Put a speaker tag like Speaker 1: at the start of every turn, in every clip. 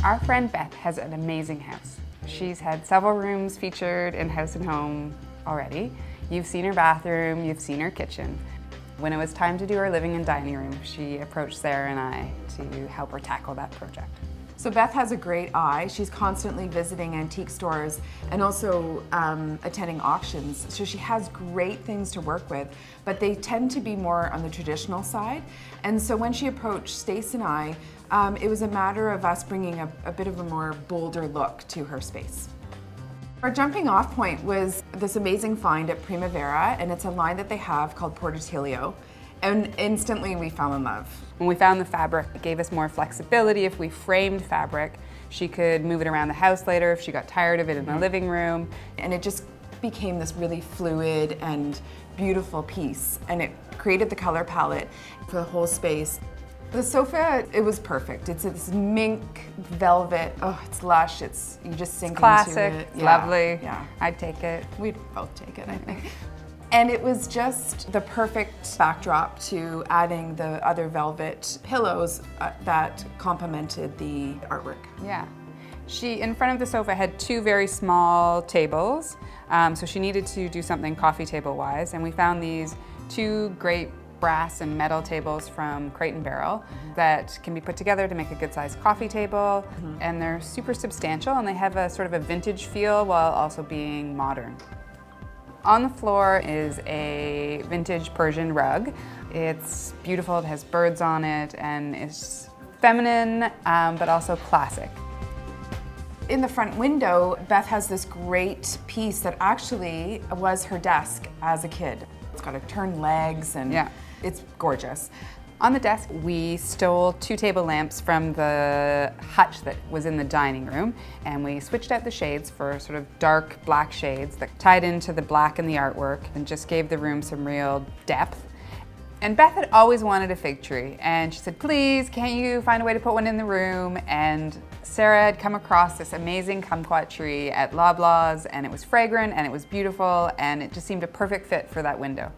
Speaker 1: Our friend Beth has an amazing house. She's had several rooms featured in House and Home already. You've seen her bathroom, you've seen her kitchen. When it was time to do her living and dining room, she approached Sarah and I to help her tackle that project.
Speaker 2: So Beth has a great eye. She's constantly visiting antique stores and also attending auctions. So she has great things to work with, but they tend to be more on the traditional side. And so when she approached Stace and I, it was a matter of us bringing a bit of a more bolder look to her space. Our jumping off point was this amazing find at Primavera, and it's a line that they have called Portatilio. And instantly we fell in love.
Speaker 1: When we found the fabric, it gave us more flexibility. If we framed fabric, she could move it around the house later if she got tired of it in the living room.
Speaker 2: And it just became this really fluid and beautiful piece. And it created the color palette for the whole space. The sofa, it was perfect. It's this mink velvet. Oh, it's lush. You just sink
Speaker 1: Classic,
Speaker 2: into it.
Speaker 1: it's lovely.
Speaker 2: Yeah.
Speaker 1: I'd take it.
Speaker 2: We'd both take it, I think. And it was just the perfect backdrop to adding the other velvet pillows that complemented the artwork.
Speaker 1: Yeah. She, in front of the sofa, had two very small tables, so she needed to do something coffee table-wise, and we found these two great brass and metal tables from Crate & Barrel that can be put together to make a good-sized coffee table, and they're super substantial, and they have a sort of a vintage feel while also being modern. On the floor is a vintage Persian rug. It's beautiful, it has birds on it, and it's feminine, but also classic.
Speaker 2: In the front window, Beth has this great piece that actually was her desk as a kid. It's got to turn legs, and it's gorgeous. On the desk, we stole two table lamps from the hutch that was in the dining room, and we switched out the shades for sort of dark black shades that tied into the black in the artwork and just gave the room some real depth. And Beth had always wanted a fig tree, and she said, please, can't you find a way to put one in the room? And Sarah had come across this amazing kumquat tree at Loblaws, and it was fragrant, and it was beautiful, and it just seemed a perfect fit for that window.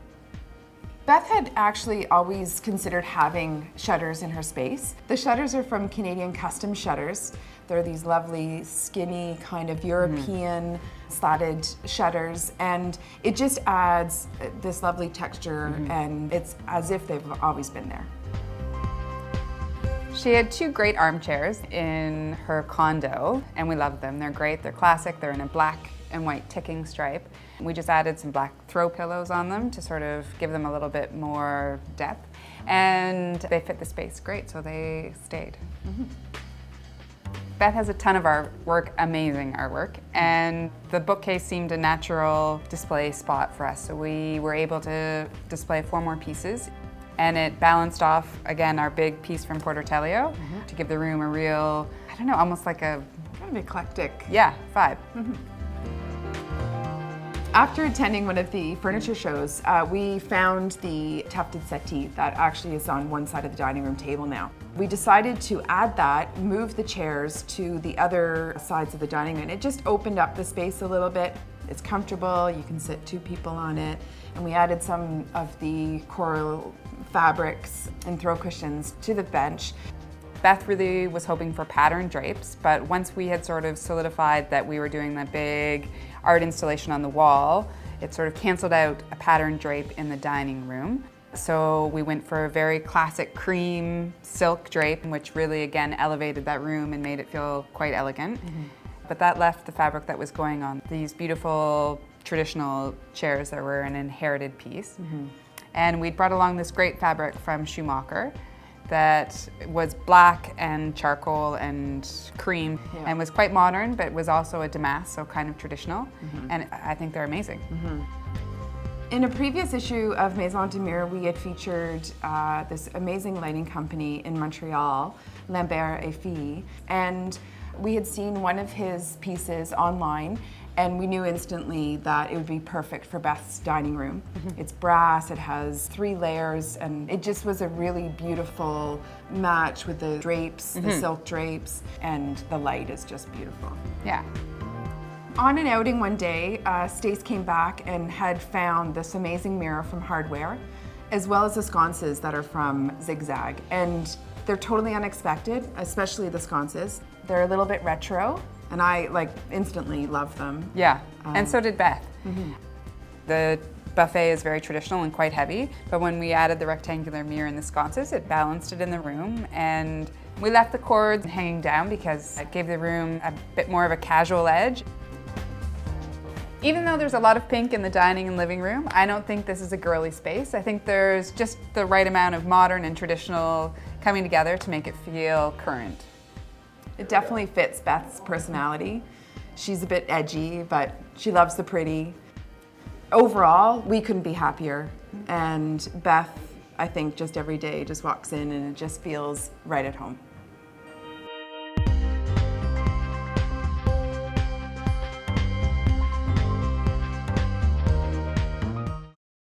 Speaker 2: Beth had actually always considered having shutters in her space. The shutters are from Canadian Custom Shutters. They're these lovely, skinny, kind of European slatted shutters, and it just adds this lovely texture, and it's as if they've always been there. She had two great armchairs in her condo, and we love them. They're great, they're classic, they're in a black and white ticking stripe. We just added some black throw pillows on them to sort of give them a little bit more depth. And they fit the space great, so they stayed. Beth has a ton of artwork, amazing artwork, and the bookcase seemed a natural display spot for us, so we were able to display 4 more pieces. And it balanced off, again, our big piece from Portatilio to give the room a real, I don't know, almost like a kind of eclectic vibe. After attending one of the furniture shows, we found the tufted settee that actually is on one side of the dining room table now. We decided to add that, move the chairs to the other sides of the dining room. It just opened up the space a little bit. It's comfortable, you can sit 2 people on it. And we added some of the coral fabrics and throw cushions to the bench. Beth really was hoping for pattern drapes, but once we had sort of solidified that we were doing that big art installation on the wall, it sort of canceled out a pattern drape in the dining room. So we went for a very classic cream silk drape, which really, again, elevated that room and made it feel quite elegant. But that left the fabric that was going on these beautiful traditional chairs that were an inherited piece. And we'd brought along this great fabric from Schumacher that was black and charcoal and cream and was quite modern, but was also a damask, so kind of traditional. And I think they're amazing. In a previous issue of Maison de Mire, we had featured this amazing lighting company in Montreal, Lambert et Fille, and we had seen one of his pieces online, and we knew instantly that it would be perfect for Beth's dining room. It's brass, it has 3 layers, and it just was a really beautiful match with the drapes, the silk drapes, and the light is just beautiful. Yeah. On an outing one day, Stace came back and had found this amazing mirror from Hardware, as well as the sconces that are from Zigzag. And They're totally unexpected, especially the sconces. They're a little bit retro, and I instantly love them.
Speaker 1: Yeah, and so did Beth. The buffet is very traditional and quite heavy, but when we added the rectangular mirror and the sconces, it balanced it in the room, and we left the cords hanging down because it gave the room a bit more of a casual edge. Even though there's a lot of pink in the dining and living room, I don't think this is a girly space. I think there's just the right amount of modern and traditional coming together to make it feel current.
Speaker 2: It definitely fits Beth's personality. She's a bit edgy, but she loves the pretty. Overall, we couldn't be happier. And Beth, I think, just every day just walks in and it just feels right at home.